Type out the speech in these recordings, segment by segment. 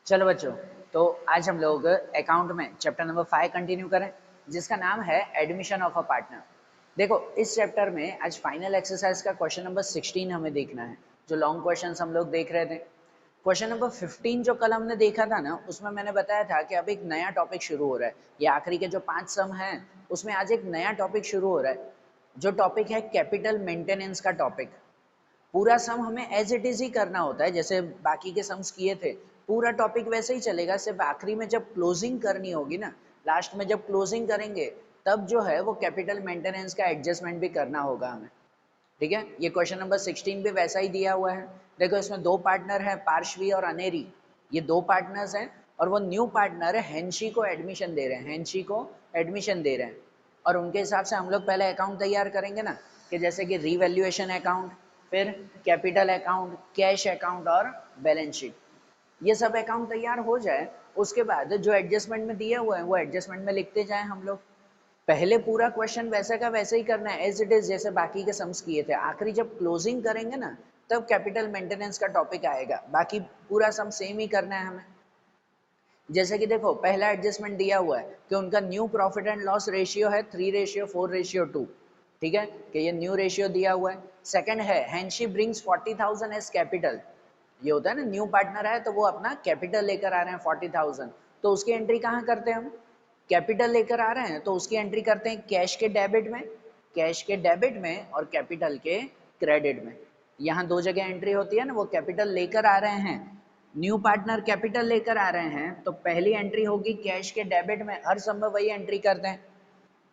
चलो बच्चों, तो आज हम लोग अकाउंट में चैप्टर नंबर 5 कंटिन्यू करें, जिसका नाम है एडमिशन ऑफ अ पार्टनर। देखो, इस चैप्टर में आज फाइनल एक्सरसाइज का क्वेश्चन नंबर 16 हमें देखना है। जो लॉन्ग क्वेश्चन हम लोग देख रहे थे, क्वेश्चन नंबर 15 जो कल हमने देखा था ना, उसमें मैंने बताया था कि अब एक नया टॉपिक शुरू हो रहा है। ये आखिरी के जो 5 सम हैं, उसमें आज एक नया टॉपिक शुरू हो रहा है, जो टॉपिक है कैपिटल मेंटेनेंस का टॉपिक। पूरा सम हमें एज इट इज ही करना होता है, जैसे बाकी के सम्स किए थे। पूरा टॉपिक वैसे ही चलेगा, सिर्फ आखिरी में जब क्लोजिंग करनी होगी ना, लास्ट में जब क्लोजिंग करेंगे, तब जो है वो कैपिटल मेंटेनेंस का एडजस्टमेंट भी करना होगा हमें। ठीक है, ये क्वेश्चन नंबर 16 भी वैसा ही दिया हुआ है। देखो, इसमें दो पार्टनर है, पार्श्वी और अनेरी। ये दो पार्टनर्स हैं और वो न्यू पार्टनर है हेंशी को एडमिशन दे रहे हैं, हेंशी को एडमिशन दे रहे हैं। और उनके हिसाब से हम लोग पहले अकाउंट तैयार करेंगे ना, कि जैसे कि रीवैल्यूएशन अकाउंट, फिर कैपिटल अकाउंट, कैश अकाउंट और बैलेंस शीट। ये सब अकाउंट तैयार हो जाए, उसके बाद जो एडजस्टमेंट में दिए हुए हैं वो एडजस्टमेंट में लिखते जाएं हम लोग। पहले पूरा क्वेश्चन वैसे का वैसे ही करना है, एज इट इज, जैसे बाकी के सम्स किए थे। आखिरी जब क्लोजिंग करेंगे ना, तब कैपिटल मेंटेनेंस का टॉपिक आएगा। बाकी पूरा सम सेम ही करना है हमें। जैसे कि देखो, पहला एडजस्टमेंट दिया हुआ है कि उनका new profit and loss ratio है 3:4:2। ठीक है, कि ये न्यू रेशियो दिया हुआ है। सेकंड है हेंशी ब्रिंग्स 40,000 एज कैपिटल। ये होता है ना, न्यू पार्टनर है तो वो अपना कैपिटल लेकर आ रहे हैं 40,000, तो उसकी एंट्री कहाँ करते हैं हम? कैपिटल लेकर आ रहे हैं तो उसकी एंट्री करते हैं कैश के डेबिट में, कैश के डेबिट में और कैपिटल के क्रेडिट में। यहाँ दो जगह एंट्री होती है ना, वो कैपिटल लेकर आ रहे हैं, न्यू पार्टनर कैपिटल लेकर आ रहे हैं, तो पहली एंट्री होगी कैश के डेबिट में। हर समय वही एंट्री करते हैं,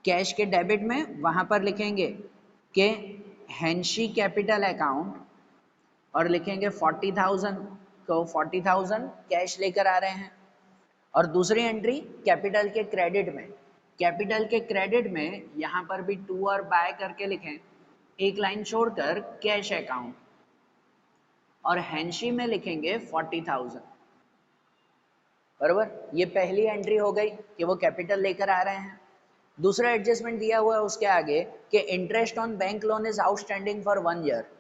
कैश के डेबिट में वहां पर लिखेंगे कि हेंशी कैपिटल अकाउंट, और लिखेंगे 40,000 को, 40,000 कैश लेकर आ रहे हैं। और दूसरी एंट्री कैपिटल के क्रेडिट में, कैपिटल के क्रेडिट में यहां पर भी टू और बाय करके लिखें, एक लाइन छोड़कर कैश अकाउंट, और हेंशी में लिखेंगे 40,000। बराबर, ये पहली एंट्री हो गई कि वो कैपिटल लेकर आ रहे हैं। दूसरा एडजस्टमेंट दिया हुआ है उसके आगे कि interest on bank loan is outstanding for 1 year.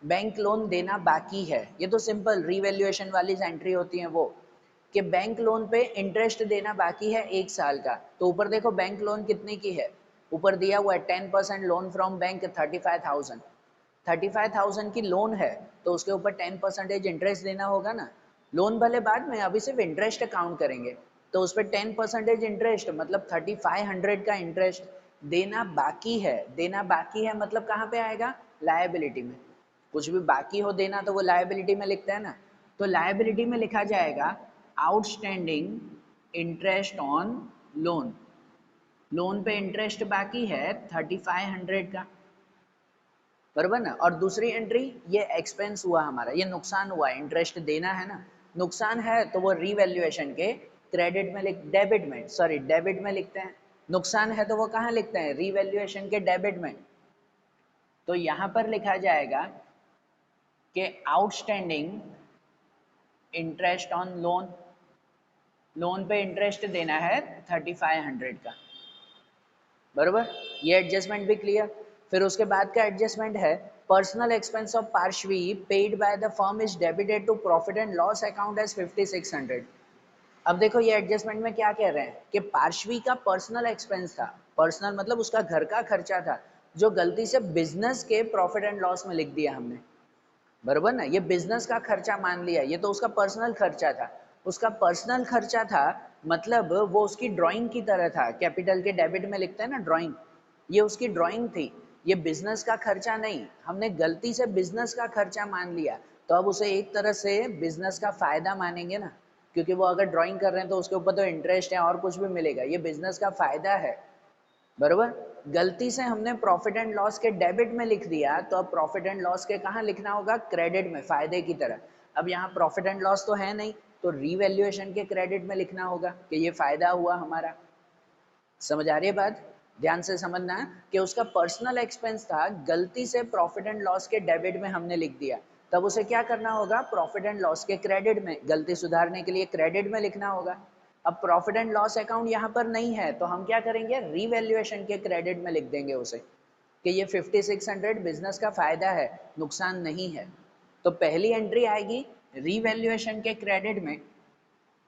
Bank loan देना बाकी है। ये तो सिंपल रीवैल्यूएशन वाली एंट्री होती है वो, कि बैंक लोन पे इंटरेस्ट देना बाकी है 1 साल का। तो ऊपर देखो बैंक लोन कितने की है, ऊपर दिया हुआ है 10% लोन फ्रॉम बैंक 35,000। 35,000 की लोन है, तो उसके ऊपर 10% इंटरेस्ट देना होगा ना। लोन भले बाद में, अभी सिर्फ इंटरेस्ट काउंट करेंगे, तो उस पर 10% इंटरेस्ट, मतलब 3500 का इंटरेस्ट देना बाकी है। देना बाकी है मतलब कहाँ पे आएगा? लायबिलिटी में। कुछ भी बाकी हो देना तो वो लायबिलिटी में लिखता है ना, तो लायबिलिटी में लिखा जाएगा outstanding interest on loan. Loan पे इंटरेस्ट बाकी है 3500 का, बराबर ना। और दूसरी एंट्री, ये एक्सपेंस हुआ हमारा, ये नुकसान हुआ, इंटरेस्ट देना है ना, नुकसान है तो वो रीवैल्यूएशन के क्रेडिट में डेबिट में, सॉरी डेबिट में लिखते हैं। नुकसान है तो वो कहाँ लिखते हैं? रीवैल्यूएशन के डेबिट में। तो यहां पर लिखा जाएगा कि outstanding interest on loan, loan पे इंटरेस्ट देना है 3500 का, बरोबर। ये एडजस्टमेंट भी क्लियर। फिर उसके बाद का एडजस्टमेंट है personal expense of Parshvi paid by the firm is debited to profit and loss account as 5600। अब देखो, ये एडजस्टमेंट में क्या कह रहे हैं कि पार्श्वी का पर्सनल एक्सपेंस था, पर्सनल मतलब उसका घर का खर्चा था, जो गलती से बिजनेस के प्रॉफिट एंड लॉस में लिख दिया हमने, बरोबर ना। ये बिजनेस का खर्चा मान लिया, ये तो उसका पर्सनल खर्चा था। उसका पर्सनल खर्चा था मतलब वो उसकी ड्राइंग की तरह था, कैपिटल के डेबिट में लिखते हैं ना ड्राइंग, ये उसकी ड्राइंग थी, ये बिजनेस का खर्चा नहीं। हमने गलती से बिजनेस का खर्चा मान लिया, तो अब उसे एक तरह से बिजनेस का फायदा मानेंगे ना, क्योंकि वो अगर ड्राइंग कर रहे हैं तो उसके ऊपर तो इंटरेस्ट है और कुछ भी मिलेगा, ये बिजनेस का फायदा है, बरोबर। गलती से हमने प्रॉफिट एंड लॉस के डेबिट में लिख दिया, तो अब प्रॉफिट एंड लॉस के कहाँ लिखना होगा? क्रेडिट में, फायदे की तरह। अब यहाँ प्रॉफिट एंड लॉस तो है नहीं, तो रीवैल्यूएशन के क्रेडिट में लिखना होगा कि ये फायदा हुआ हमारा। समझ आ रही है बात? ध्यान से समझना कि उसका पर्सनल एक्सपेंस था, गलती से प्रॉफिट एंड लॉस के डेबिट में हमने लिख दिया, तब उसे क्या करना होगा? प्रॉफिट एंड लॉस के क्रेडिट में, गलती सुधारने के लिए क्रेडिट में लिखना होगा। अब प्रॉफिट एंड लॉस अकाउंट यहाँ पर नहीं है, तो हम क्या करेंगे? रीवैल्यूएशन के क्रेडिट में लिख देंगे उसे, कि ये 5600 बिजनेस का फायदा है, नुकसान नहीं है। तो पहली एंट्री आएगी रीवैल्यूएशन के क्रेडिट में,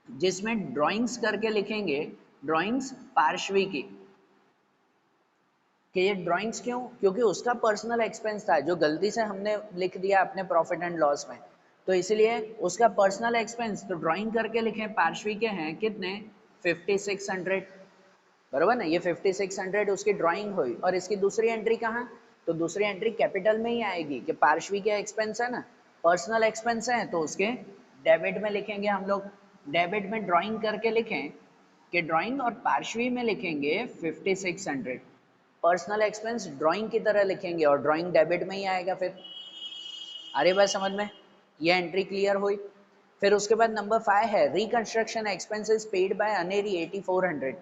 जिसमें ड्राइंग्स करके लिखेंगे, ड्राइंग्स पार्श्वी की, कि ये ड्राइंग्स क्यों, क्योंकि उसका पर्सनल एक्सपेंस था जो गलती से हमने लिख दिया अपने प्रॉफिट एंड लॉस में, तो इसलिए उसका पर्सनल एक्सपेंस, तो ड्राइंग करके लिखें पार्श्वी के हैं कितने 5600, बराबर ना, ये 5600 उसकी ड्राइंग हुई। और इसकी दूसरी एंट्री कहाँ, तो दूसरी एंट्री कैपिटल में ही आएगी कि पार्श्वी के एक्सपेंस है ना, पर्सनल एक्सपेंस है, तो उसके डेबिट में लिखेंगे हम लोग। डेबिट में ड्राइंग करके लिखें कि ड्राइंग, और पार्श्वी में लिखेंगे 5600। पर्सनल एक्सपेंस ड्राइंग की तरह लिखेंगे और ड्राइंग डेबिट में ही आएगा। फिर आ रही बात समझ में, ये एंट्री क्लियर हुई। फिर उसके बाद नंबर 5 है reconstruction expenses paid by Aneri 8400।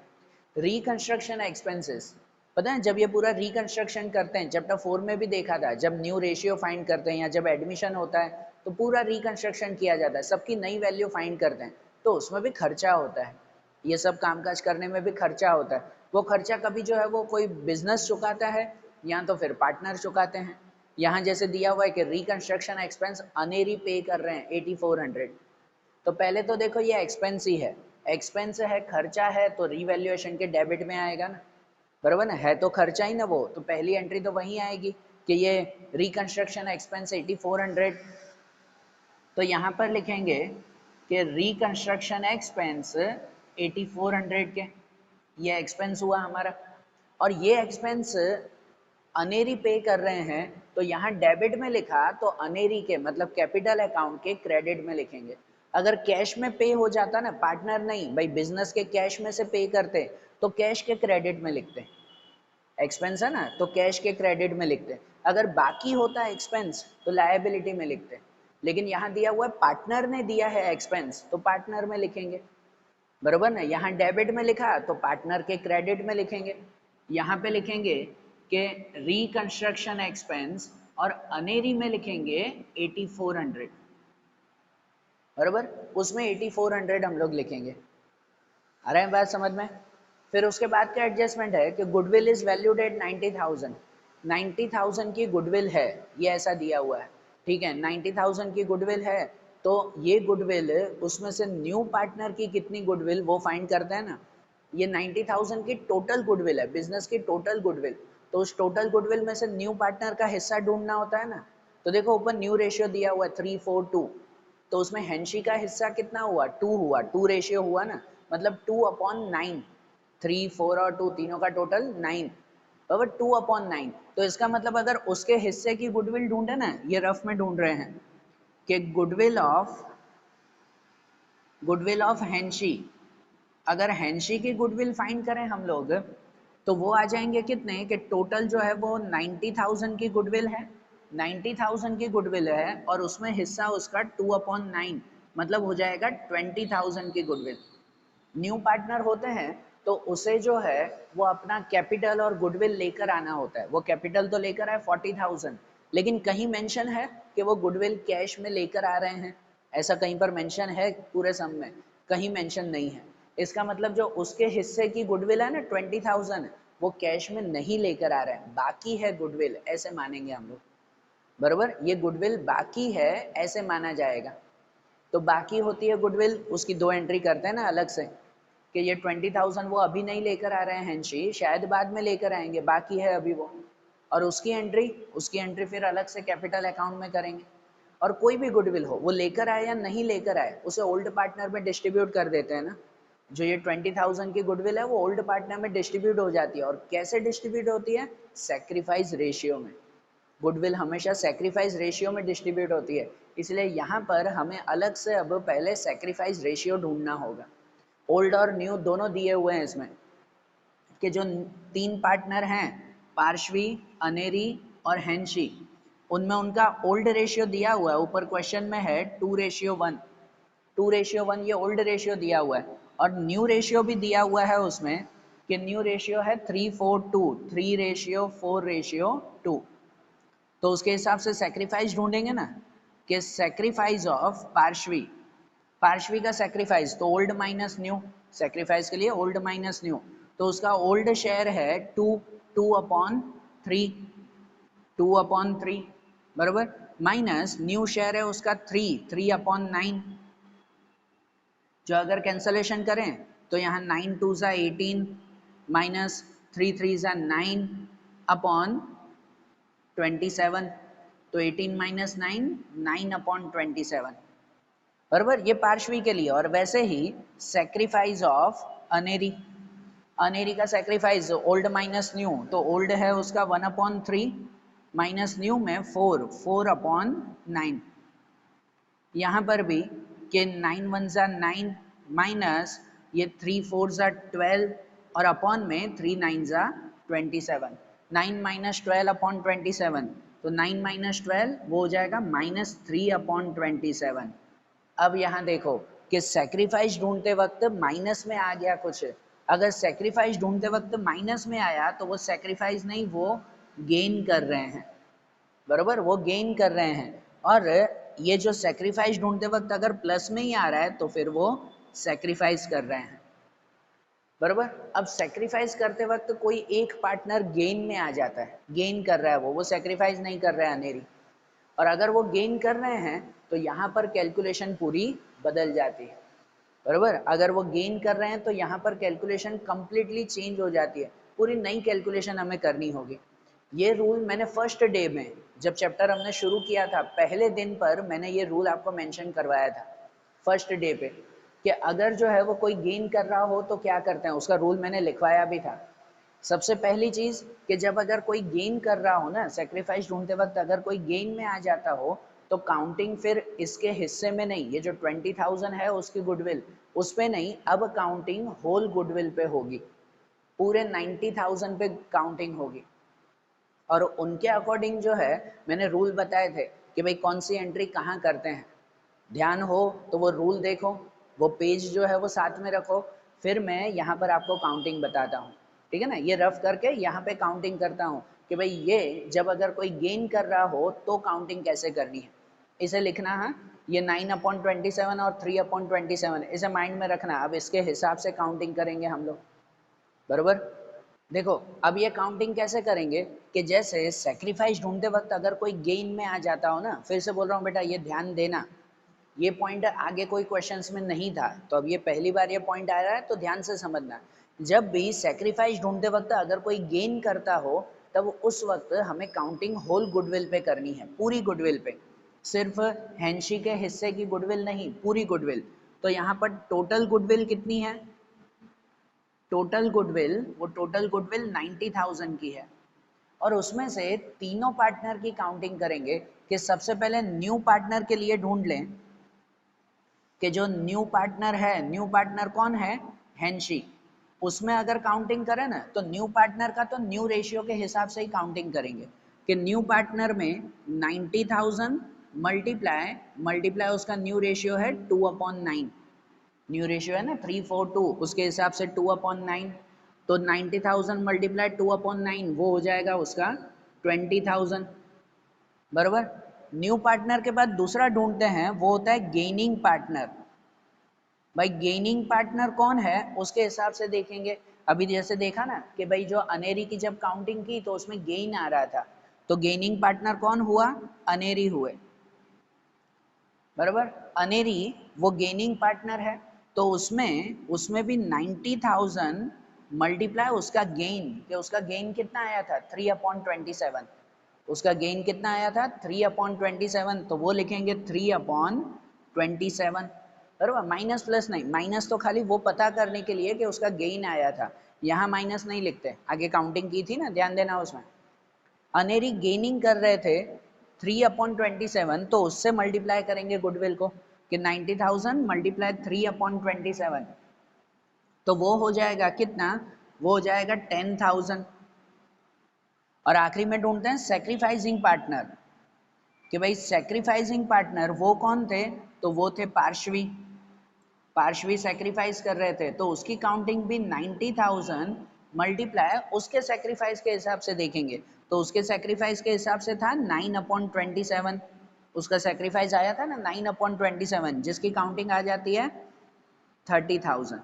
Reconstruction expenses, पता है जब ये पूरा रिकंस्ट्रक्शन करते हैं, चैप्टर 4 में भी देखा था, जब न्यू रेशियो फाइंड करते हैं या जब एडमिशन होता है तो पूरा रिकंस्ट्रक्शन किया जाता है, सबकी नई वैल्यू फाइंड करते हैं, तो उसमें भी खर्चा होता है, ये सब कामकाज करने में भी खर्चा होता है। वो खर्चा कभी जो है वो कोई बिजनेस चुकाता है या तो फिर पार्टनर चुकाते हैं। यहाँ जैसे दिया हुआ है कि रिकंस्ट्रक्शन एक्सपेंस अनेरी पे कर रहे हैं 8400, तो पहले तो देखो ये एक्सपेंस ही है, एक्सपेंस है, खर्चा है, तो रिवैल्यूएशन के डेबिट में आएगा ना, बराबर ना, है तो खर्चा ही ना वो, तो पहली एंट्री तो वही आएगी कि ये रिकंस्ट्रक्शन एक्सपेंस 8400। तो यहाँ पर लिखेंगे कि रिकंस्ट्रक्शन एक्सपेंस 8400 के, ये एक्सपेंस हुआ हमारा, और ये एक्सपेंस अनेरी पे कर रहे हैं, तो यहाँ डेबिट में लिखा तो अनेरी के मतलब कैपिटल अकाउंट के क्रेडिट में लिखेंगे। अगर कैश में पे हो जाता ना, पार्टनर नहीं भाई, बिजनेस के कैश में से पे करते तो कैश के क्रेडिट में लिखते, एक्सपेंस है ना, तो कैश के क्रेडिट में लिखते। अगर बाकी होता एक्सपेंस तो लायबिलिटी में लिखते, लेकिन यहाँ दिया हुआ है पार्टनर ने दिया है एक्सपेंस, तो पार्टनर में लिखेंगे, बराबर ना। यहाँ डेबिट में लिखा तो पार्टनर के क्रेडिट में लिखेंगे। यहाँ पे लिखेंगे कि रिकंस्ट्रक्शन एक्सपेंस और अनेरी में लिखेंगे 8400, बराबर, उसमें 8400 हम लोग लिखेंगे। आ रहे हैं बात समझ में। फिर उसके बाद का एडजस्टमेंट है कि गुडविल इज वैल्यूड एट 90,000, 90,000 की गुडविल है, ये ऐसा दिया हुआ है, ठीक है, 90,000 की गुडविल है, तो ये गुडविल उसमें से न्यू पार्टनर की कितनी गुडविल वो फाइंड करते हैं ना, ये 90,000 की टोटल गुडविल है, बिजनेस की टोटल गुडविल, तो उस टोटल गुडविल में से न्यू पार्टनर का हिस्सा ढूंढना होता है ना। तो देखो ऊपर न्यू रेशियो दिया हुआ है 3:4:2, तो उसमें हेंशी का हिस्सा कितना हुआ, 2 हुआ, 2 रेशियो हुआ ना, मतलब 2/9, 3, 4 और 2 तीनों का टोटल 9, बराबर 2/9। तो इसका मतलब अगर उसके हिस्से की गुडविल ढूंढे ना, ये रफ में ढूंढ रहे हैं कि गुडविल ऑफ हेंशी, अगर हेंशी की गुडविल फाइंड करें हम लोग, तो वो आ जाएंगे कितने कि टोटल जो है वो 90,000 की गुडविल है, 90,000 की गुडविल है, और उसमें हिस्सा उसका 2/9, मतलब हो जाएगा 20,000 की गुडविल। न्यू पार्टनर होते हैं तो उसे जो है वो अपना कैपिटल और गुडविल लेकर आना होता है, वो कैपिटल तो लेकर आए 40,000, लेकिन कहीं मेंशन है कि वो गुडविल कैश में लेकर आ रहे हैं, ऐसा कहीं पर मेंशन है पूरे सम में, कहीं मेंशन नहीं है। इसका मतलब जो उसके हिस्से की गुडविल है ना 20,000, वो कैश में नहीं लेकर आ रहे हैं, बाकी है गुडविल, ऐसे मानेंगे हम लोग, बराबर, ये गुडविल बाकी है ऐसे माना जाएगा। तो बाकी होती है गुडविल, उसकी दो एंट्री करते हैं ना अलग से, कि ये 20,000 वो अभी नहीं लेकर आ रहे हैं हेंशी, शायद बाद में लेकर आएंगे, बाकी है अभी वो, और उसकी एंट्री फिर अलग से कैपिटल अकाउंट में करेंगे। और कोई भी गुडविल हो वो लेकर आए या नहीं लेकर आए, उसे ओल्ड पार्टनर में डिस्ट्रीब्यूट कर देते हैं ना। जो ये 20,000 की गुडविल है वो ओल्ड पार्टनर में डिस्ट्रीब्यूट हो जाती है, और कैसे डिस्ट्रीब्यूट होती है, सेक्रीफाइस रेशियो में। गुडविल हमेशा सेक्रीफाइस रेशियो में डिस्ट्रीब्यूट होती है, इसलिए यहाँ पर हमें अलग से अब पहले सेक्रीफाइस रेशियो ढूंढना होगा। ओल्ड और न्यू दोनों दिए हुए हैं इसमें, कि जो 3 पार्टनर हैं पार्श्वी, अनेरी और हेंशी, उनमें उनका ओल्ड रेशियो दिया हुआ है, ऊपर क्वेश्चन में है 2:1, 2:1 ये ओल्ड रेशियो दिया हुआ है, और न्यू रेशियो भी दिया हुआ है उसमें कि न्यू रेशियो है 3:4:2, 3:4:2। तो उसके हिसाब से सेक्रीफाइस ढूंढेंगे ना, कि सेक्रीफाइस ऑफ पार्श्वी, पार्श्वी का सेक्रीफाइस तो ओल्ड माइनस न्यू, सेक्रीफाइस के लिए ओल्ड माइनस न्यू, तो उसका ओल्ड शेयर है 2/3, 2/3, बराबर, माइनस न्यू शेयर है उसका 3/9, जो अगर कैंसलेशन करें तो यहाँ 9 2 ज़ा 18 माइनस 3 3 ज़ा 9 अपॉन 27, तो 18 माइनस 9 9 अपॉन 27, बराबर। ये पार्श्वी के लिए। और वैसे ही सेक्रीफाइस ऑफ अनेरी, अनेरी का सेक्रीफाइस ओल्ड माइनस न्यू, तो ओल्ड है उसका 1/3 माइनस न्यू में 4 4/9। यहाँ पर भी कि 9 1 ज़ा 9 माइनस ये 3 4 ज़ा 12 और अपॉन में 3 9 ज़ा 27, 9 माइनस 12/27, तो 9 माइनस 12 वो हो जाएगा -3/27। अब यहाँ देखो कि सेक्रीफाइस ढूंढते वक्त माइनस में आ गया कुछ। अगर सेक्रीफाइस ढूंढते वक्त माइनस में आया तो वो सेक्रीफाइस नहीं, वो गेन कर रहे हैं, बराबर, वो गेन कर रहे हैं। और ये जो सेक्रीफाइस ढूंढते वक्त अगर प्लस में ही आ रहा है तो फिर वो सेक्रीफाइस कर रहे हैं, बराबर। अब सेक्रीफाइस करते वक्त कोई एक पार्टनर गेन में आ जाता है, गेन कर रहा है, वो सेक्रीफाइस नहीं कर रहा है अनेरी, और अगर वो गेन कर रहे हैं तो यहाँ पर कैलकुलेशन पूरी बदल जाती है, बराबर। अगर वो गेन कर रहे हैं तो यहाँ पर कैलकुलेशन कंप्लीटली चेंज हो जाती है, पूरी नई कैलकुलेशन हमें करनी होगी। ये रूल मैंने फर्स्ट डे में जब चैप्टर हमने शुरू किया था, पहले दिन पर मैंने ये रूल आपको मेंशन करवाया था फर्स्ट डे पे, कि अगर जो है वो कोई गेन कर रहा हो तो क्या करते हैं, उसका रूल मैंने लिखवाया भी था। सबसे पहली चीज कि जब अगर कोई गेन कर रहा हो ना, सेक्रीफाइस ढूंढते वक्त अगर कोई गेन में आ जाता हो तो काउंटिंग फिर इसके हिस्से में नहीं, ये जो 20,000 है उसकी गुडविल उस पे नहीं, अब काउंटिंग होल गुडविल पे होगी, पूरे 90,000 पे काउंटिंग होगी। और उनके अकॉर्डिंग जो है मैंने रूल बताए थे कि भाई कौन सी एंट्री कहाँ करते हैं, ध्यान हो तो वो रूल देखो, वो पेज जो है वो साथ में रखो, फिर मैं यहाँ पर आपको काउंटिंग बताता हूँ, ठीक है ना। ये रफ करके यहाँ पे काउंटिंग करता हूँ कि भाई ये जब अगर कोई गेन कर रहा हो तो काउंटिंग कैसे करनी है, इसे लिखना है। ये 9/27 और 3/27 इसे माइंड में रखना। अब इसके हिसाब से काउंटिंग करेंगे हम लोग, बरोबर। देखो अब ये काउंटिंग कैसे करेंगे कि जैसे सेक्रीफाइस ढूंढते वक्त अगर कोई गेन में आ जाता हो ना, फिर से बोल रहा हूँ बेटा ये ध्यान देना, ये पॉइंट आगे कोई क्वेश्चंस में नहीं था, तो अब ये पहली बार ये पॉइंट आ रहा है तो ध्यान से समझना। जब भी सेक्रीफाइस ढूंढते वक्त अगर कोई गेन करता हो तब उस वक्त हमें काउंटिंग होल गुडविल पे करनी है, पूरी गुडविल पे, सिर्फ हैंशी के हिस्से की गुडविल नहीं, पूरी गुडविल। तो यहाँ पर टोटल गुडविल कितनी है, टोटल गुडविल, वो टोटल गुडविल 90,000 की है। और उसमें से तीनों पार्टनर की काउंटिंग करेंगे कि सबसे पहले न्यू पार्टनर के लिए ढूंढ लें कि जो न्यू पार्टनर है, न्यू पार्टनर कौन है, हैंशी, उसमें अगर काउंटिंग करें ना तो न्यू पार्टनर का तो न्यू रेशियो के हिसाब से ही काउंटिंग करेंगे कि न्यू पार्टनर में 90,000 मल्टीप्लाई मल्टीप्लाई उसका न्यू रेशियो है 2/9, न्यू रेशियो है ना 342, उसके हिसाब से 2/9, तो 90,000 मल्टीप्लाई 2/9 वो हो जाएगा उसका 20,000, बराबर। न्यू पार्टनर के बाद दूसरा ढूंढते हैं, वो होता है गेनिंग पार्टनर। भाई गेनिंग पार्टनर कौन है उसके हिसाब से देखेंगे। अभी जैसे देखा ना कि भाई जो अनेरी की जब काउंटिंग की तो उसमें गेन आ रहा था, तो गेनिंग पार्टनर कौन हुआ, अनेरी हुए, बराबर। अनेरी वो गेनिंग पार्टनर है, तो उसमें उसमें भी 90,000 मल्टीप्लाई उसका गेन, कि उसका गेन कितना आया था 3/27, उसका गेन कितना आया था 3/27, तो वो लिखेंगे 3/27, बराबर। माइनस प्लस नहीं, माइनस तो खाली वो पता करने के लिए कि उसका गेन आया था, यहाँ माइनस नहीं लिखते, आगे काउंटिंग की थी ना, ध्यान देना उसमें। अनेरी गेनिंग कर रहे थे 3/27, तो उससे मल्टीप्लाई करेंगे गुडविल को कि 90,000 मल्टीप्लाई 3/27, तो वो हो जाएगा कितना, वो हो जाएगा 10,000। और आखिरी में ढूंढते हैं सेक्रीफाइसिंग पार्टनर कि भाई सेक्रीफाइसिंग पार्टनर वो कौन थे, तो वो थे पार्श्वी, पार्श्वी सेक्रीफाइस कर रहे थे, तो उसकी काउंटिंग भी 90,000 मल्टीप्लाई उसके सेक्रीफाइस के हिसाब से देखेंगे, तो उसके सेक्रीफाइस के हिसाब से था 9/27, उसका सेक्रीफाइस आया था ना 9/27, जिसकी काउंटिंग आ जाती है 30,000,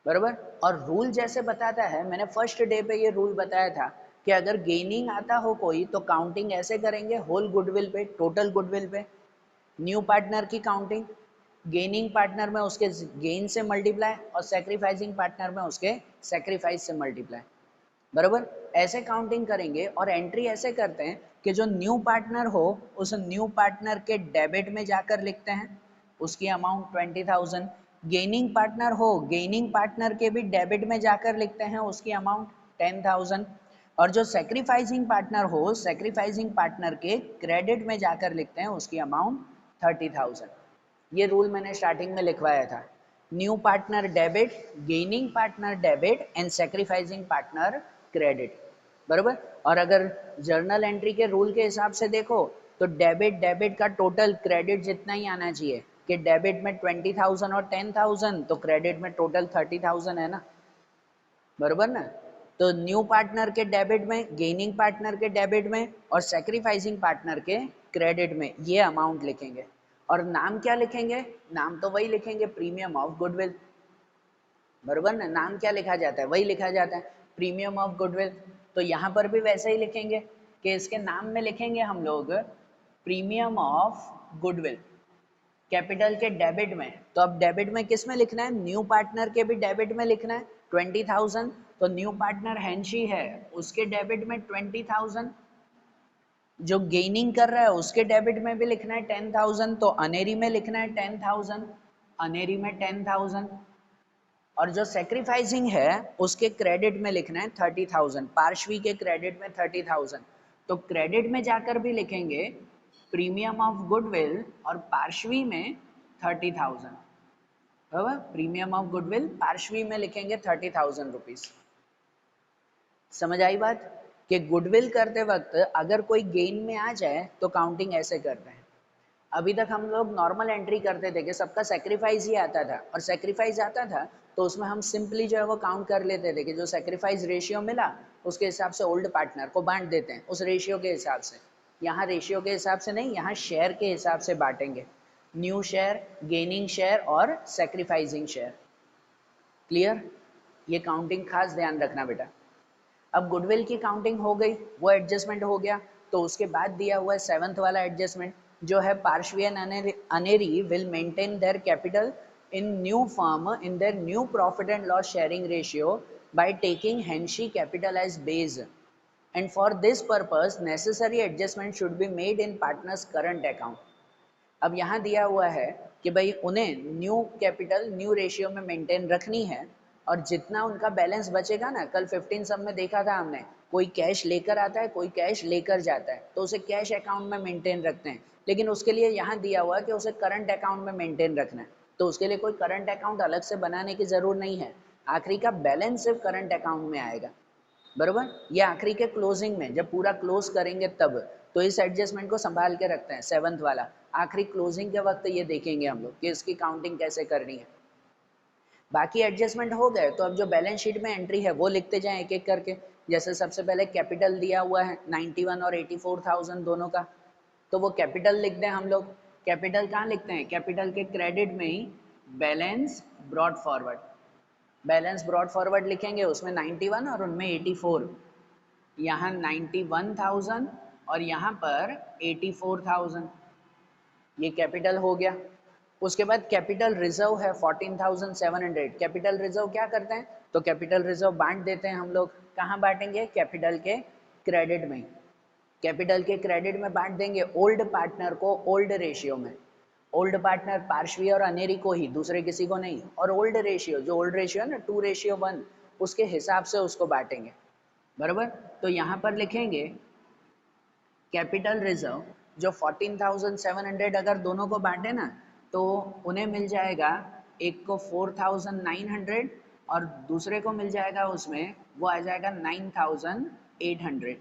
बराबर। और रूल जैसे बताता है, मैंने फर्स्ट डे पे ये रूल बताया था कि अगर गेनिंग आता हो कोई तो काउंटिंग ऐसे करेंगे होल गुडविल पे, टोटल गुडविल पे, न्यू पार्टनर की काउंटिंग गेनिंग पार्टनर में उसके गेन से मल्टीप्लाई और सेक्रीफाइसिंग पार्टनर में उसके सेक्रीफाइस से मल्टीप्लाई, बराबर। ऐसे काउंटिंग करेंगे और एंट्री ऐसे करते हैं कि जो न्यू पार्टनर हो उस न्यू पार्टनर के डेबिट में जाकर लिखते हैं उसकी अमाउंट 20,000, गेनिंग पार्टनर हो गेनिंग पार्टनर के भी डेबिट में जाकर लिखते हैं उसकी अमाउंट 10,000, और जो सेक्रीफाइसिंग पार्टनर हो सेक्रीफाइसिंग पार्टनर के क्रेडिट में जाकर लिखते हैं उसकी अमाउंट 30,000। ये रूल मैंने स्टार्टिंग में लिखवाया था, new partner debit, gaining partner debit and sacrificing partner credit, बराबर। और अगर जर्नल एंट्री के रूल के हिसाब से देखो तो डेबिट का टोटल क्रेडिट जितना ही आना चाहिए, कि डेबिट में 20,000 और 10,000 तो क्रेडिट में टोटल 30,000 है ना, बराबर ना। तो न्यू पार्टनर के डेबिट में, गेनिंग पार्टनर के डेबिट में और सेक्रीफाइसिंग पार्टनर के क्रेडिट में ये अमाउंट लिखेंगे। और नाम क्या लिखेंगे? नाम तो वही लिखेंगे, प्रीमियम ऑफ गुडविल, बराबर ना। नाम क्या लिखा जाता है? वही लिखा जाता है, प्रीमियम ऑफ गुडविल। तो यहाँ पर भी वैसे ही लिखेंगे कि इसके नाम में लिखेंगे हम लोग प्रीमियम ऑफ गुडविल, कैपिटल के डेबिट में। तो अब डेबिट में किस में लिखना है? न्यू पार्टनर के भी डेबिट में लिखना है 20,000, तो न्यू पार्टनर हेंशी है उसके डेबिट में 20,000, जो गेनिंग कर रहा है उसके डेबिट में भी लिखना है 10,000, तो अनेरी में लिखना है 10,000, अनेरी में 10,000, और जो सेक्रीफाइसिंग है उसके क्रेडिट में लिखना है 30,000, पार्श्वी के क्रेडिट में 30,000। तो क्रेडिट में जाकर भी लिखेंगे प्रीमियम ऑफ गुडविल और पार्श्वी में 30,000, बराबर। प्रीमियम ऑफ गुडविल पार्श्वी में लिखेंगे 30,000 रुपीज। समझ आई बात? कि गुडविल करते वक्त अगर कोई गेन में आ जाए तो काउंटिंग ऐसे करते हैं। अभी तक हम लोग नॉर्मल एंट्री करते थे कि सबका सेक्रीफाइस ही आता था, और सेक्रीफाइस आता था तो उसमें हम सिंपली जो है वो काउंट कर लेते थे कि जो सेक्रीफाइस रेशियो मिला उसके हिसाब से ओल्ड पार्टनर को बांट देते हैं उस रेशियो के हिसाब से। यहाँ रेशियो के हिसाब से नहीं, यहाँ शेयर के हिसाब से बांटेंगे, न्यू शेयर, गेनिंग शेयर और सेक्रीफाइसिंग शेयर। क्लियर? ये काउंटिंग खास ध्यान रखना बेटा। अब गुडविल की काउंटिंग हो गई, वो एडजस्टमेंट हो गया, तो उसके बाद दिया हुआ है 7th वाला एडजस्टमेंट जो है Parshvi and Aneri will maintain their capital in new firm in their new profit and loss sharing ratio by taking hence capital as base, and for this purpose necessary adjustment should be made in partners current account. अब यहाँ दिया हुआ है कि भाई उन्हें new capital new ratio में maintain रखनी है, और जितना उनका बैलेंस बचेगा ना, कल 15 सब में देखा था हमने, कोई कैश लेकर आता है कोई कैश लेकर जाता है, तो उसे कैश अकाउंट में मेंटेन रखते हैं, लेकिन उसके लिए यहाँ दिया हुआ है कि उसे करंट अकाउंट में मेंटेन रखना है, तो उसके लिए कोई करंट अकाउंट अलग से बनाने की जरूरत नहीं है, आखिरी का बैलेंस सिर्फ करंट अकाउंट में आएगा, बरोबर। ये आखिरी के क्लोजिंग में जब पूरा क्लोज करेंगे तब, तो इस एडजस्टमेंट को संभाल के रखते हैं 7th वाला, आखिरी क्लोजिंग के वक्त ये देखेंगे हम लोग कि इसकी काउंटिंग कैसे करनी है। बाकी एडजस्टमेंट हो गए तो अब जो बैलेंस शीट में एंट्री है वो लिखते जाएं एक एक करके। जैसे सबसे पहले कैपिटल दिया हुआ है 91 और 84,000 दोनों का, तो वो कैपिटल लिख दें हम लोग। कैपिटल कहाँ लिखते हैं? कैपिटल के क्रेडिट में ही balance brought forward, balance brought forward लिखेंगे, उसमें 91 और उनमें 84, यहाँ 91,000 और यहाँ पर 84,000, ये कैपिटल हो गया। उसके बाद कैपिटल रिजर्व है 14,700। कैपिटल रिजर्व क्या करते हैं? तो कैपिटल रिजर्व बांट देते हैं हम लोग। कहाँ बांटेंगे? कैपिटल के क्रेडिट में। कैपिटल के क्रेडिट में बांट देंगे ओल्ड पार्टनर को ओल्ड रेशियो में, ओल्ड पार्टनर पार्श्वी और अनेरी को ही, दूसरे किसी को नहीं, और ओल्ड रेशियो जो ओल्ड रेशियो है ना 2:1 उसके हिसाब से उसको बांटेंगे, बराबर। तो यहाँ पर लिखेंगे कैपिटल रिजर्व जो 14,700 अगर दोनों को बांटे ना तो उन्हें मिल जाएगा, एक को 4,900 और दूसरे को मिल जाएगा उसमें वो आ जाएगा 9,800,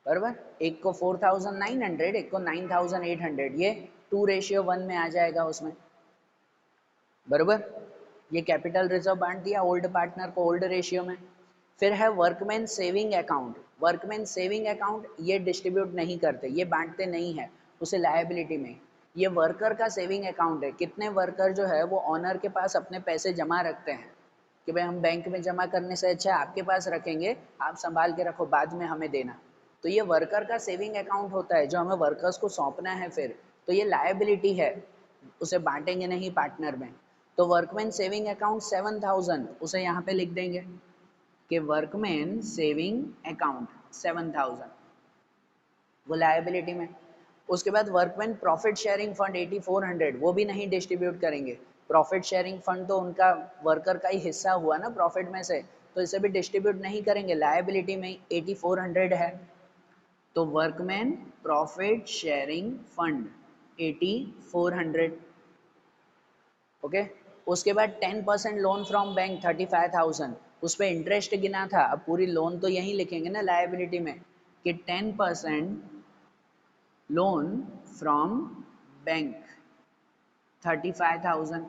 बराबर। एक को 4,900 एक को 9,800, ये 2:1 में आ जाएगा उसमें, बराबर। ये कैपिटल रिजर्व बांट दिया ओल्ड पार्टनर को ओल्ड रेशियो में। फिर है workman saving account. Workman saving account ये डिस्ट्रीब्यूट नहीं करते, ये बांटते नहीं है, उसे लायबिलिटी में। ये वर्कर का सेविंग अकाउंट है। कितने वर्कर जो है वो ऑनर के पास अपने पैसे जमा रखते हैं कि भाई हम बैंक में जमा करने से अच्छा आपके पास रखेंगे, आप संभाल के रखो, बाद में हमें देना। तो ये वर्कर का सेविंग अकाउंट होता है जो हमें वर्कर्स को सौंपना है फिर, तो ये लायबिलिटी है। उसे बांटेंगे नहीं पार्टनर में। तो वर्कमैन सेविंग अकाउंट 7000 उसे यहाँ पे लिख देंगे कि वर्कमैन सेविंग अकाउंट 7000, वो लायबिलिटी में। उसके बाद वर्कमैन प्रॉफिट शेयरिंग फंड 8400, वो भी नहीं डिस्ट्रीब्यूट करेंगे। प्रॉफिट शेयरिंग फंड तो उनका वर्कर का ही हिस्सा हुआ ना प्रॉफिट में से, तो इसे भी डिस्ट्रीब्यूट नहीं करेंगे, लायबिलिटी में 8400 है। तो workman profit sharing fund 8400, okay. उसके बाद 10% लोन फ्रॉम बैंक 35,000, उस पर इंटरेस्ट गिना था, अब पूरी लोन तो यहीं लिखेंगे ना लायबिलिटी में कि 10% लोन फ्रॉम बैंक 35,000,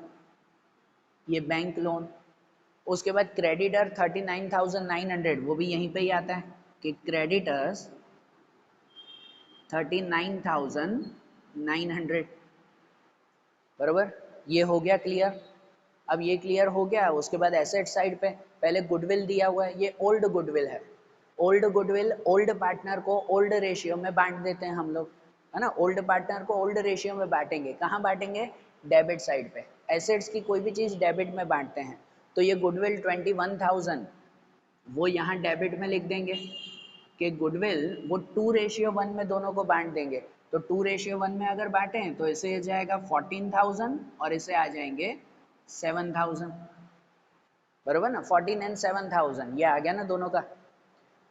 ये बैंक लोन। उसके बाद क्रेडिटर 39,900, वो भी यहीं पे ही आता है कि क्रेडिटर्स 39,900, बराबर। ये हो गया क्लियर। अब ये क्लियर हो गया, उसके बाद एसेट साइड पे पहले गुडविल दिया हुआ है, ये ओल्ड गुडविल है। ओल्ड गुडविल ओल्ड पार्टनर को ओल्ड रेशियो में बांट देते हैं हम लोग, है ना। ओल्ड पार्टनर को ओल्ड रेशियो में बांटेंगे, कहाँ बांटेंगे, डेबिट साइड पे। एसेट्स की कोई भी चीज़ डेबिट में बांटते हैं, तो ये गुडविल 21,000 वो यहाँ डेबिट में लिख देंगे कि गुडविल वो 2:1 में दोनों को बांट देंगे। तो 2:1 में अगर बांटें तो इसे जाएगा 14,000 और इसे आ जाएंगे 7,000, बराबर ना। 14 एंड 7,000 ये आ गया ना दोनों का।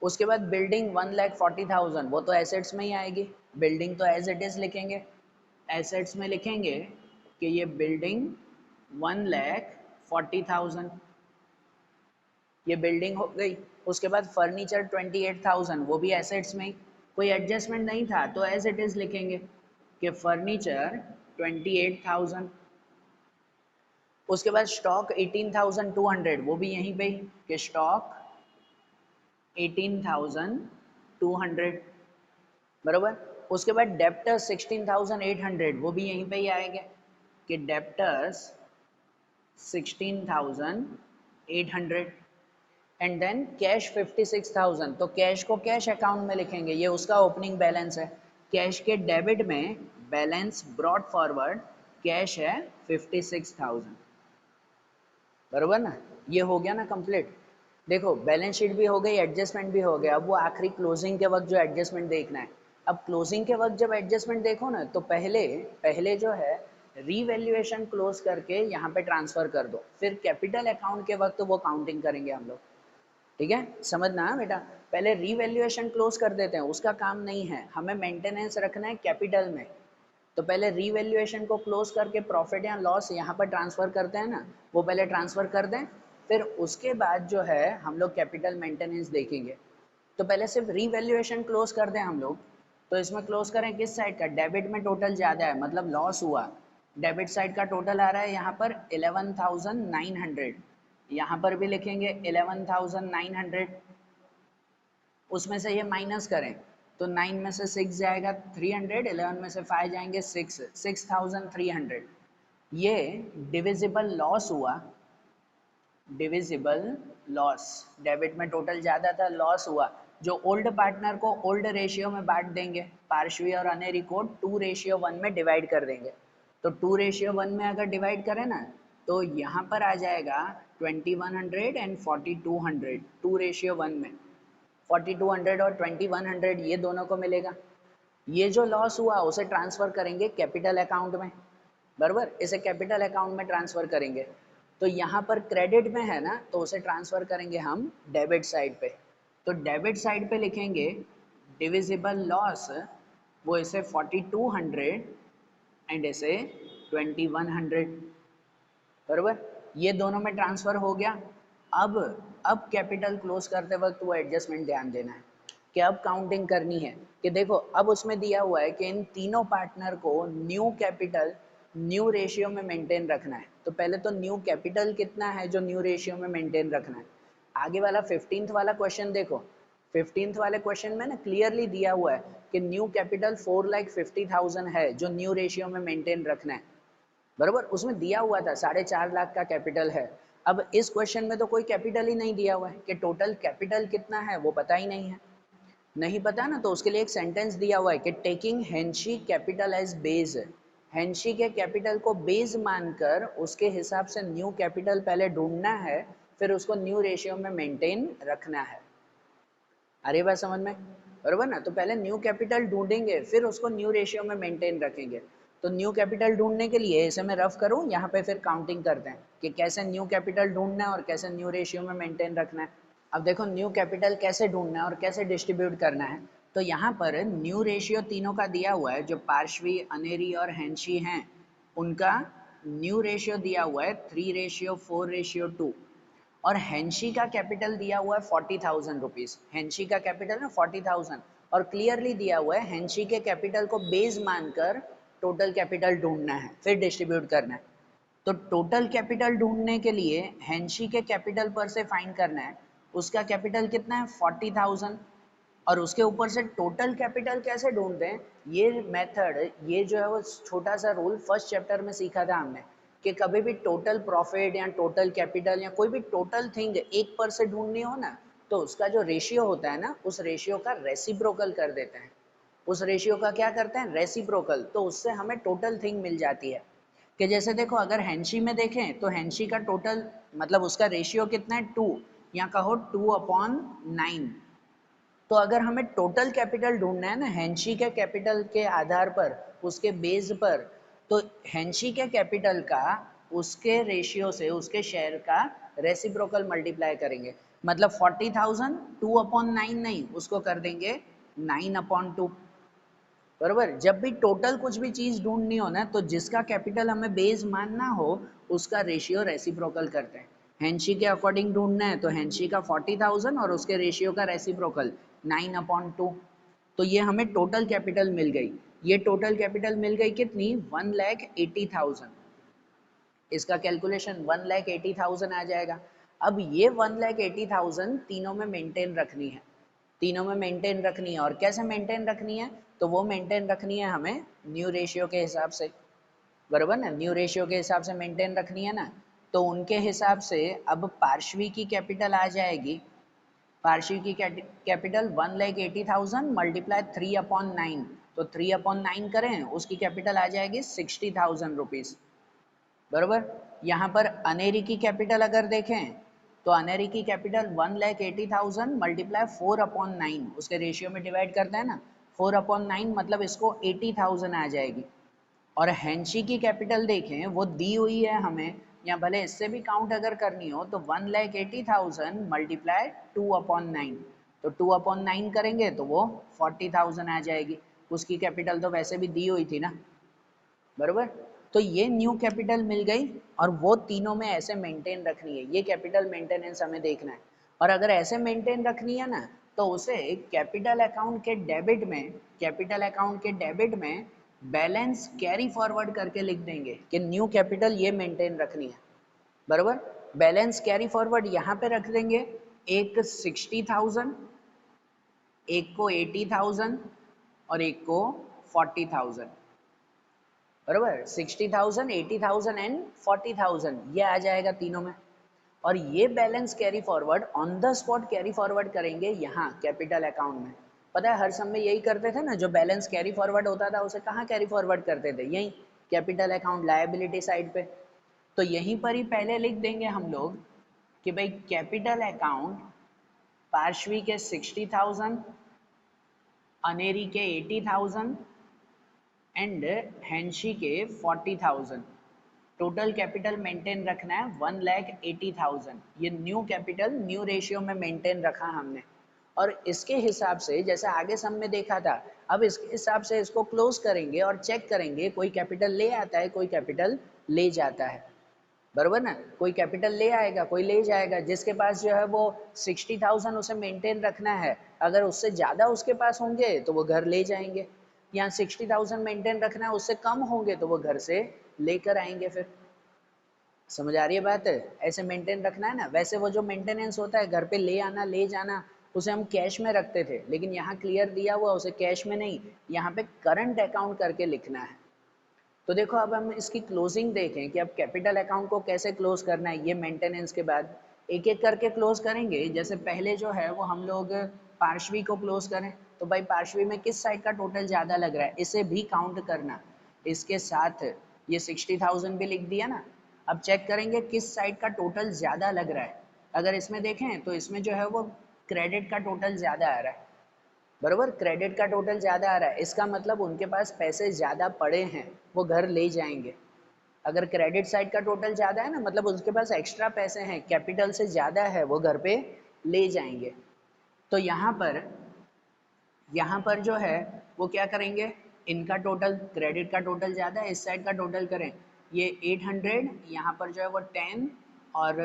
उसके बाद बिल्डिंग 1,40,000, वो तो एसेट्स में ही आएगी, बिल्डिंग तो एज इट इज लिखेंगे, एसेट्स में लिखेंगे कि ये बिल्डिंग 1,40,000, ये बिल्डिंग हो गई। उसके बाद फर्नीचर 28,000, वो भी एसेट्स में ही, कोई एडजस्टमेंट नहीं था तो एज इट इज लिखेंगे कि फर्नीचर 28,000। उसके बाद स्टॉक 18,200, वो भी यहीं पे ही कि स्टॉक 18,200, बराबर। उसके बाद डेप्टर्स 16,800, वो भी यहीं पे ही आएंगे कि डेप्टर्स 16,800। एंड देन कैश 56,000, तो कैश को कैश अकाउंट में लिखेंगे, ये उसका ओपनिंग बैलेंस है। कैश के डेबिट में बैलेंस ब्रॉट फॉरवर्ड कैश है 56,000, बराबर ना। ये हो गया ना कंप्लीट। देखो बैलेंस शीट भी हो गई, एडजस्टमेंट भी हो गया, अब वो आखिरी क्लोजिंग के वक्त जो एडजस्टमेंट देखना है। अब क्लोजिंग के वक्त जब एडजस्टमेंट देखो ना, तो पहले पहले जो है रीवैल्यूएशन क्लोज करके यहाँ पे ट्रांसफर कर दो, फिर कैपिटल अकाउंट के वक्त वो काउंटिंग करेंगे हम लोग, ठीक है। समझना है बेटा, पहले रीवैल्यूएशन क्लोज कर देते हैं, उसका काम नहीं है, हमें मेंटेनेंस रखना है कैपिटल में। तो पहले रीवैल्यूएशन को क्लोज करके प्रॉफिट या लॉस यहाँ पर ट्रांसफर करते हैं ना, वो पहले ट्रांसफर कर दें, फिर उसके बाद जो है हम लोग कैपिटल मेंटेनेंस देखेंगे। तो पहले सिर्फ रीवैल्यूएशन क्लोज कर दें हम लोग, तो इसमें क्लोज करें किस साइड का, डेबिट में टोटल ज़्यादा है मतलब लॉस हुआ, डेबिट साइड का टोटल आ रहा है यहाँ पर 11,900, यहाँ पर भी लिखेंगे 11,900, उसमें से ये माइनस करें तो 9 में से 6 जाएगा 300, 11 में से 5 जाएंगे 6, 6,300। ये डिविजिबल लॉस हुआ, डिविजिबल लॉस, डेबिट में टोटल ज़्यादा था, लॉस हुआ, जो ओल्ड पार्टनर को ओल्ड रेशियो में बांट देंगे, पार्श्वी और अनेरी को 2:1 में डिवाइड कर देंगे। तो 2:1 में अगर डिवाइड करें ना, तो यहाँ पर आ जाएगा 2100 एंड 4200, 2:1 में 4200 और 2100 ये दोनों को मिलेगा। ये जो लॉस हुआ उसे ट्रांसफ़र करेंगे कैपिटल अकाउंट में, बराबर, इसे कैपिटल अकाउंट में ट्रांसफ़र करेंगे। तो यहाँ पर क्रेडिट में है ना, तो उसे ट्रांसफ़र करेंगे हम डेबिट साइड पे। तो डेबिट साइड पे लिखेंगे डिविजिबल लॉस, वो इसे 4200 एंड इसे 2100, बराबर। ये दोनों में ट्रांसफ़र हो गया। अब कैपिटल क्लोज करते वक्त वो एडजस्टमेंट ध्यान देना है कि अब काउंटिंग करनी है कि देखो अब उसमें दिया हुआ है कि इन तीनों पार्टनर को न्यू कैपिटल न्यू रेशियो में मेंटेन रखना है। तो पहले तो न्यू कैपिटल कितना है जो न्यू रेशियो में मेंटेन रखना है। आगे वाला 15th वाला क्वेश्चन देखो, 15th वाले क्वेश्चन में ना क्लियरली दिया हुआ है कि न्यू कैपिटल 4,50,000 है जो न्यू रेशियो में मेंटेन रखना है, बराबर। उसमें दिया हुआ था 4.5 लाख का कैपिटल है। अब इस क्वेश्चन में तो कोई कैपिटल ही नहीं दिया हुआ है कि टोटल कैपिटल कितना है वो पता ही नहीं है, नहीं पता ना, तो उसके लिए एक सेंटेंस दिया हुआ है कि taking hence capital as base, हेंशी के कैपिटल को बेस मानकर उसके हिसाब से न्यू कैपिटल पहले ढूंढना है, फिर उसको न्यू रेशियो में मेंटेन रखना है। अरे बात समझ में, बरोबर ना? तो पहले न्यू कैपिटल ढूंढेंगे, फिर उसको न्यू रेशियो में मेंटेन रखेंगे। तो न्यू कैपिटल ढूंढने के लिए इसे मैं रफ करूं, यहाँ पे फिर काउंटिंग करते हैं कि कैसे न्यू कैपिटल ढूंढना है और कैसे न्यू रेशियो में मेंटेन रखना है। अब देखो न्यू कैपिटल कैसे ढूंढना है और कैसे डिस्ट्रीब्यूट करना है। तो यहाँ पर न्यू रेशियो तीनों का दिया हुआ है, जो पार्श्वी, अनेरी और हेंशी हैं उनका न्यू रेशियो दिया हुआ है 3:4:2। और हेंशी का कैपिटल दिया हुआ है 40,000 रुपीज। हेंशी का कैपिटल ना 40,000, और क्लियरली दिया हुआ है हेंशी के कैपिटल को बेस मानकर टोटल कैपिटल ढूंढना है, फिर डिस्ट्रीब्यूट करना है। तो टोटल कैपिटल ढूंढने के लिए हेंशी के कैपिटल पर से फाइंड करना है। उसका कैपिटल कितना है 40,000, और उसके ऊपर से टोटल कैपिटल कैसे ढूंढते हैं, ये मेथड, ये जो है वो छोटा सा रूल फर्स्ट चैप्टर में सीखा था हमने कि कभी भी टोटल प्रॉफिट या टोटल कैपिटल या कोई भी टोटल थिंग एक पर से ढूंढनी हो ना, तो उसका जो रेशियो होता है ना, उस रेशियो का रेसिप्रोकल कर देते हैं। उस रेशियो का क्या करते हैं, रेसिप्रोकल। तो उससे हमें टोटल थिंग मिल जाती है। कि जैसे देखो अगर हेंशी में देखें तो हेंशी का टोटल मतलब उसका रेशियो कितना है 2, या कहो 2/9। तो अगर हमें टोटल कैपिटल ढूंढना है ना हेंशी के कैपिटल के आधार पर, उसके बेस पर, तो हेंशी के कैपिटल का उसके रेशियो से, उसके शेयर का रेसिप्रोकल मल्टीप्लाई करेंगे। मतलब 40,000 2/9 नहीं, उसको कर देंगे 9/2। बरोबर, जब भी टोटल कुछ भी चीज ढूंढनी हो ना, तो जिसका कैपिटल हमें बेस मानना हो उसका रेशियो रेसिप्रोकल करते हैं। हेंशी के अकॉर्डिंग ढूंढना है तो हेंशी का 40,000 और उसके रेशियो का रेसिप्रोकल 9/2। तो ये हमें टोटल कैपिटल मिल गई। ये टोटल कैपिटल मिल गई कितनी, 1,80,000। इसका कैलकुलेशन 1,80,000 आ जाएगा। अब ये 1,80,000 तीनों में मेंटेन रखनी है, तीनों में मेंटेन रखनी है। और कैसे मेंटेन रखनी है, तो वो मेंटेन रखनी है हमें न्यू रेशियो के हिसाब से। बरोबर ना, न्यू रेशियो के हिसाब से मेंटेन रखनी है ना। तो उनके हिसाब से अब पार्श्वी की कैपिटल आ जाएगी, पार्श्वी की कैपिटल 1,80,000 मल्टीप्लाई 3/9। तो 3/9 करें, उसकी कैपिटल आ जाएगी 60,000 रुपीज। बरोबर, यहाँ पर अनेरी की कैपिटल अगर देखें तो अनेरी की कैपिटल 1,80,000 मल्टीप्लाई 4/9, उसके रेशियो में डिवाइड करते हैं ना, 4/9 मतलब इसको 80,000 आ जाएगी। और हेंशी की कैपिटल देखें, वो दी हुई है हमें, या भले इससे भी काउंट अगर करनी हो तो 1,80,000 मल्टीप्लाई 2/9। तो 2/9 करेंगे तो वो 40,000 आ जाएगी। उसकी कैपिटल तो वैसे भी दी हुई थी ना। बरोबर, तो ये न्यू कैपिटल मिल गई, और वो तीनों में ऐसे मेंटेन रखनी है। ये कैपिटल मेंटेनेंस हमें देखना है। और अगर ऐसे मेंटेन रखनी है ना, तो उसे कैपिटल अकाउंट के डेबिट में, कैपिटल अकाउंट के डेबिट में बैलेंस कैरी फॉरवर्ड करके लिख देंगे कि न्यू कैपिटल ये मेंटेन रखनी है। बरोबर, बैलेंस कैरी फॉरवर्ड यहाँ पे रख देंगे, एक 60,000, एक को 80,000 और एक को 40,000। बरोबर, 60,000, 80,000 एंड 40,000 ये आ जाएगा तीनों में। और ये balance carry forward on the spot carry forward करेंगे यहाँ कैपिटल अकाउंट में। पता है हर समय यही करते थे ना, जो बैलेंस कैरी फॉरवर्ड होता था उसे कहाँ कैरी फॉरवर्ड करते थे, यहीं कैपिटल अकाउंट लायबिलिटी साइड पे। तो यहीं पर ही पहले लिख देंगे हम लोग कि भाई कैपिटल अकाउंट पार्श्वी के 60,000, अनेरी के 80,000 एंड हेंशी के 40,000। टोटल कैपिटल मेंटेन रखना है 1,80,000। ये न्यू कैपिटल न्यू रेशियो में मेंटेन रखा हमने। और इसके हिसाब से जैसे आगे सम में देखा था, अब इसके हिसाब से इसको क्लोज करेंगे और चेक करेंगे, कोई कैपिटल ले आता है, कोई कैपिटल ले जाता है। बरोबर ना, कोई कैपिटल ले आएगा, कोई ले जाएगा। जिसके पास जो है वो 60,000 उसे मेंटेन रखना है, अगर उससे ज़्यादा उसके पास होंगे तो वो घर ले जाएंगे। यहाँ 60,000 मेंटेन रखना है, उससे कम होंगे तो वो घर से लेकर आएंगे। फिर समझ आ रही है बात है, ऐसे मेंटेन रखना है ना। वैसे वो जो मेंटेनेंस होता है घर पे ले आना ले जाना, उसे हम कैश में रखते थे, लेकिन यहाँ क्लियर दिया हुआ उसे कैश में नहीं, यहाँ पे करंट अकाउंट करके लिखना है। तो देखो अब हम इसकी क्लोजिंग देखें कि अब कैपिटल अकाउंट को कैसे क्लोज करना है। ये मेंटेनेंस के बाद एक एक करके क्लोज करेंगे। जैसे पहले जो है वो हम लोग पार्श्वी को क्लोज करें, तो भाई पार्श्वी में किस साइड का टोटल ज़्यादा लग रहा है इसे भी काउंट करना। इसके साथ ये 60,000 भी लिख दिया ना। अब चेक करेंगे किस साइड का टोटल ज़्यादा लग रहा है। अगर इसमें देखें तो इसमें जो है वो क्रेडिट का टोटल ज़्यादा आ रहा है, बराबर, क्रेडिट का टोटल ज़्यादा आ रहा है, इसका मतलब उनके पास पैसे ज़्यादा पड़े हैं, वो घर ले जाएंगे। अगर क्रेडिट साइड का टोटल ज़्यादा है ना, मतलब उसके पास एक्स्ट्रा पैसे हैं, कैपिटल से ज़्यादा है, वो घर पे ले जाएंगे। तो यहाँ पर जो है वो क्या करेंगे, इनका टोटल, क्रेडिट का टोटल ज़्यादा है, इस साइड का टोटल करें, ये 800, यहाँ पर जो है वो 10 और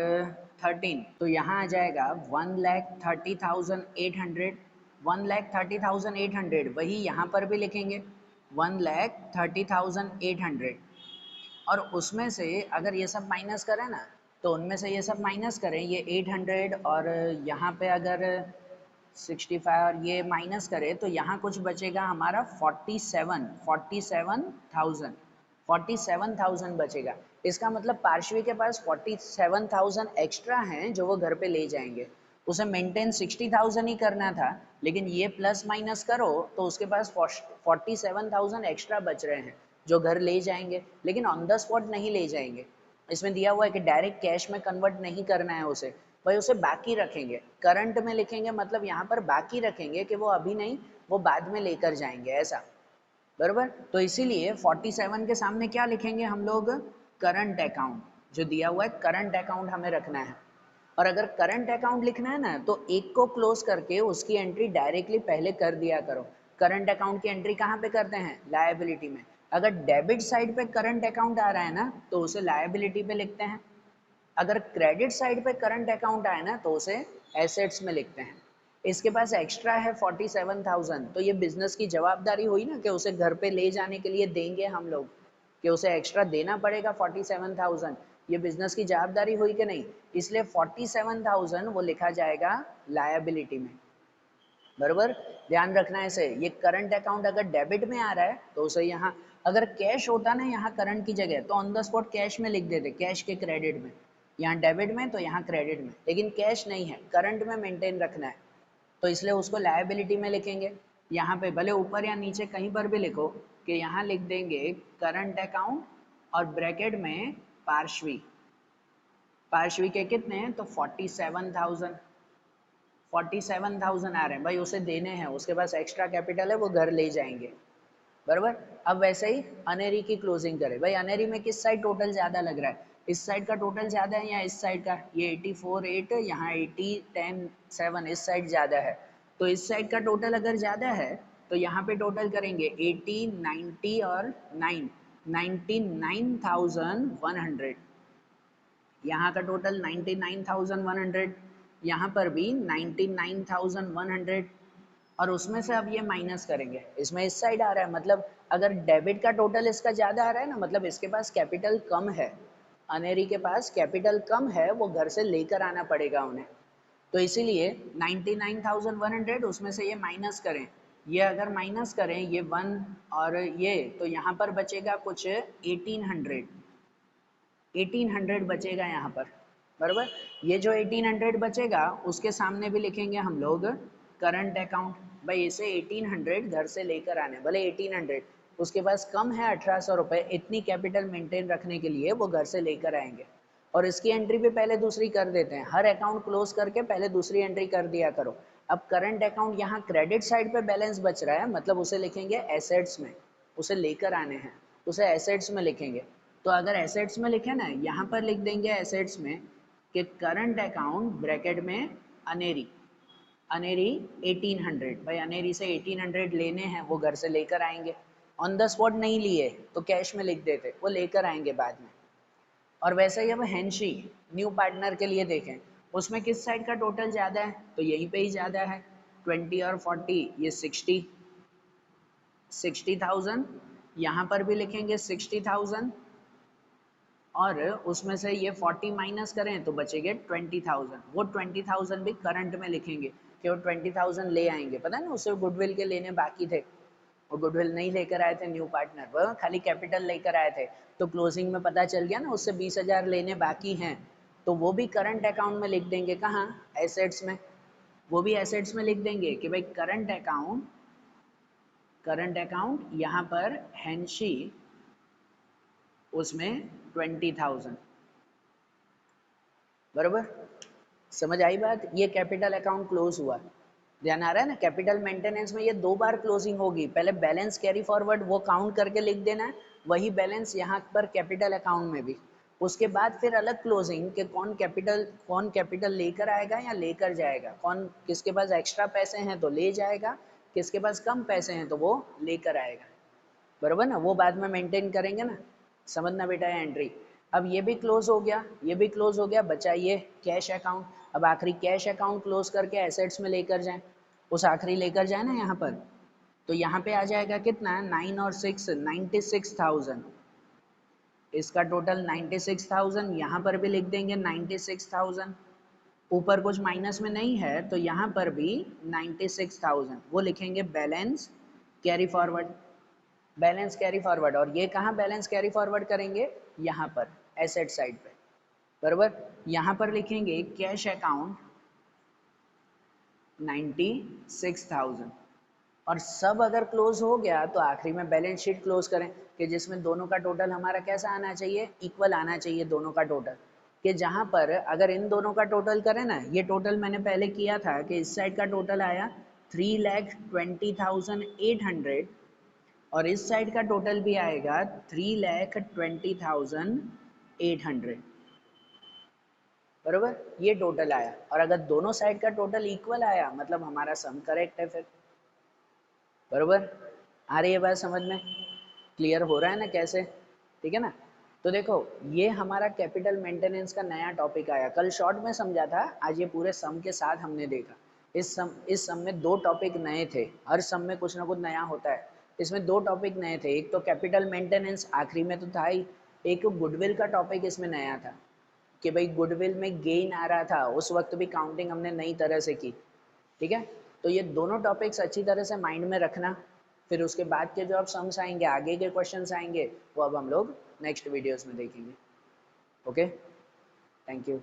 13, तो यहाँ आ जाएगा 1,30,800, 1,30,800, वही यहाँ पर भी लिखेंगे 1,30,800। और उसमें से अगर ये सब माइनस करें ना, तो उनमें से ये सब माइनस करें, ये 800 और यहाँ पे अगर 65 और ये माइनस करें, तो यहाँ कुछ बचेगा हमारा 47,000 बचेगा। इसका मतलब पार्श्वी के पास 47,000 एक्स्ट्रा हैं जो वो घर पे ले जाएंगे। उसे मेंटेन 60,000 ही करना था, लेकिन ये प्लस माइनस करो तो उसके पास 47,000 एक्स्ट्रा बच रहे हैं जो घर ले जाएंगे, लेकिन ऑन द स्पॉट नहीं ले जाएंगे। इसमें दिया हुआ है कि डायरेक्ट कैश में कन्वर्ट नहीं करना है उसे, भाई उसे बाकी रखेंगे, करंट में लिखेंगे, मतलब यहाँ पर बाकी रखेंगे कि वो अभी नहीं, वो बाद में लेकर जाएंगे, ऐसा, बराबर। तो इसीलिए 47 के सामने क्या लिखेंगे हम लोग, करंट अकाउंट, जो दिया हुआ है करंट अकाउंट हमें रखना है। और अगर करंट अकाउंट लिखना है ना, तो एक को क्लोज करके उसकी एंट्री डायरेक्टली पहले कर दिया करो। करंट अकाउंट की एंट्री कहाँ पे करते हैं, लायबिलिटी में। अगर डेबिट साइड पे करंट अकाउंट आ रहा है ना, तो उसे लायबिलिटी पे लिखते हैं। अगर क्रेडिट साइड पे करंट अकाउंट आए ना, तो उसे एसेट्स में लिखते हैं। इसके पास एक्स्ट्रा है 47,000, तो ये बिजनेस की जवाबदारी हुई ना कि उसे घर पे ले जाने के लिए देंगे हम लोग, कि उसे एक्स्ट्रा देना पड़ेगा 47,000, ये बिजनेस की जवाबदारी हुई कि नहीं, इसलिए 47,000 वो लिखा जाएगा लायबिलिटी में, बराबर। ध्यान रखना है इसे, ये करंट अकाउंट अगर डेबिट में आ रहा है तो उसे यहाँ, अगर कैश होता ना यहाँ करंट की जगह, तो ऑन द स्पॉट कैश में लिख देते, कैश के क्रेडिट में, यहाँ डेबिट में तो यहाँ क्रेडिट में, लेकिन कैश नहीं है, करंट में मेंटेन रखना है, तो इसलिए उसको लायबिलिटी में लिखेंगे। यहाँ पे भले ऊपर या नीचे कहीं पर भी लिखो, कि यहाँ लिख देंगे करंट अकाउंट और ब्रैकेट में पार्श्वी, पार्श्वी के कितने हैं, तो 47,000, 47,000 आ रहे हैं भाई, उसे देने हैं, उसके पास एक्स्ट्रा कैपिटल है, वो घर ले जाएंगे, बराबर। अब वैसे ही अनेरी की क्लोजिंग करें, भाई अनेरी में किस साइड टोटल ज़्यादा लग रहा है, इस साइड का टोटल ज़्यादा है या इस साइड का, ये 84,8, यहाँ 80,10,7, इस साइड ज़्यादा है, तो इस साइड का टोटल अगर ज़्यादा है तो यहाँ पे टोटल करेंगे 80, 90 और 9, 99,100, यहाँ का टोटल 99,100, यहाँ पर भी 99,100, और उसमें से अब ये माइनस करेंगे, इसमें इस साइड आ रहा है, मतलब अगर डेबिट का टोटल इसका ज़्यादा आ रहा है ना, मतलब इसके पास कैपिटल कम है, अनेरी के पास कैपिटल कम है, वो घर से लेकर आना पड़ेगा उन्हें, तो इसीलिए 99,100, उसमें से ये माइनस करें, ये अगर माइनस करें ये 1 और ये, तो यहाँ पर बचेगा कुछ 1800, 1800 बचेगा यहाँ पर, बराबर। ये जो 1800 बचेगा उसके सामने भी लिखेंगे हम लोग करंट अकाउंट, भाई इसे 1800 घर से लेकर आने, भले 1800 उसके पास कम है 1800 रुपये, इतनी कैपिटल मेंटेन रखने के लिए वो घर से लेकर आएंगे, और इसकी एंट्री भी पहले दूसरी कर देते हैं, हर अकाउंट क्लोज करके पहले दूसरी एंट्री कर दिया करो। अब करंट अकाउंट यहाँ क्रेडिट साइड पे बैलेंस बच रहा है, मतलब उसे लिखेंगे एसेट्स में, उसे लेकर आने हैं, उसे एसेट्स में लिखेंगे। तो अगर एसेट्स में लिखे ना, यहाँ पर लिख देंगे एसेट्स में कि करंट अकाउंट ब्रैकेट में अनेरी, अनेरी 1800, भाई अनेरी से 1800 लेने हैं, वो घर से लेकर आएंगे, ऑन द स्पॉट नहीं लिए तो कैश में लिख देते, वो लेकर आएंगे बाद में। और वैसे ही अब हेंशी न्यू पार्टनर के लिए देखें, उसमें किस साइड का टोटल ज़्यादा है, तो यहीं पे ही ज़्यादा है, 20 और 40, ये 60,000, यहाँ पर भी लिखेंगे 60,000, और उसमें से ये 40 माइनस करें तो बचेंगे 20,000, वो 20,000 भी करंट में लिखेंगे कि वो 20,000 ले आएंगे, पता है ना, उससे गुडविल के लेने बाकी थे, वो गुडविल नहीं लेकर आए थे न्यू पार्टनर, वो खाली कैपिटल लेकर आए थे, तो क्लोजिंग में पता चल गया ना उससे 20,000 लेने बाकी हैं, तो वो भी करंट अकाउंट में लिख देंगे, कहाँ, एसेट्स में, वो भी एसेट्स में लिख देंगे कि भाई करंट अकाउंट, करंट अकाउंट यहाँ पर हेंशी उसमें 20,000, बराबर। समझ आई बात? ये कैपिटल अकाउंट क्लोज हुआ। ध्यान आ रहा है ना? कैपिटल मेंटेनेंस में ये 2 बार क्लोजिंग होगी। पहले बैलेंस कैरी फॉरवर्ड वो काउंट करके लिख देना है, वही बैलेंस यहाँ पर कैपिटल अकाउंट में भी। उसके बाद फिर अलग क्लोजिंग कि कौन कैपिटल लेकर आएगा या लेकर जाएगा, कौन किसके पास एक्स्ट्रा पैसे हैं तो ले जाएगा, किसके पास कम पैसे हैं तो वो लेकर आएगा, बराबर ना? वो बाद में मेंटेन करेंगे ना। समझना बेटा है एंट्री। अब ये भी क्लोज हो गया, ये भी क्लोज हो गया, बचा ये कैश अकाउंट। अब आखिरी कैश अकाउंट क्लोज करके एसेट्स में लेकर जाएं, उस आखिरी लेकर जाए ना यहाँ पर, तो यहाँ पे आ जाएगा कितना, 9 और 6 96,000। इसका टोटल 96,000, यहाँ पर भी लिख देंगे 96,000। ऊपर कुछ माइनस में नहीं है तो यहाँ पर भी 96,000 वो लिखेंगे balance carry forward. Balance carry forward, और ये कहाँ बैलेंस कैरी फॉरवर्ड करेंगे, यहाँ पर एसेट साइड पे, बराबर। यहाँ पर लिखेंगे कैश अकाउंट 96,000, और सब अगर क्लोज हो गया तो आखिरी में बैलेंस शीट क्लोज करें कि जिसमें दोनों का टोटल हमारा कैसा आना चाहिए, इक्वल आना चाहिए दोनों का टोटल। कि जहाँ पर अगर इन दोनों का टोटल करें ना, ये टोटल मैंने पहले किया था कि इस साइड का टोटल आया 3,20,800, और इस साइड का टोटल भी आएगा 3,20,800, बरोबर। ये टोटल आया, और अगर दोनों साइड का टोटल इक्वल आया मतलब हमारा सम करेक्ट है फिर, बरोबर। आ रही है बात समझ में? क्लियर हो रहा है ना कैसे? ठीक है ना? तो देखो ये हमारा कैपिटल मेंटेनेंस का नया टॉपिक आया। कल शॉर्ट में समझा था, आज ये पूरे सम के साथ हमने देखा। इस सम में 2 टॉपिक नए थे। हर सम में कुछ ना कुछ नया होता है। इसमें 2 टॉपिक नए थे। एक तो कैपिटल मेंटेनेंस आखिरी में तो था ही, एक गुडविल का टॉपिक इसमें नया था कि भाई गुडविल में गेन आ रहा था, उस वक्त भी काउंटिंग हमने नई तरह से की। ठीक है? तो ये दोनों टॉपिक्स अच्छी तरह से माइंड में रखना। फिर उसके बाद के जो अब सम्स आएंगे, आगे के क्वेश्चंस आएंगे, वो अब हम लोग नेक्स्ट वीडियोस में देखेंगे। Okay, thank you.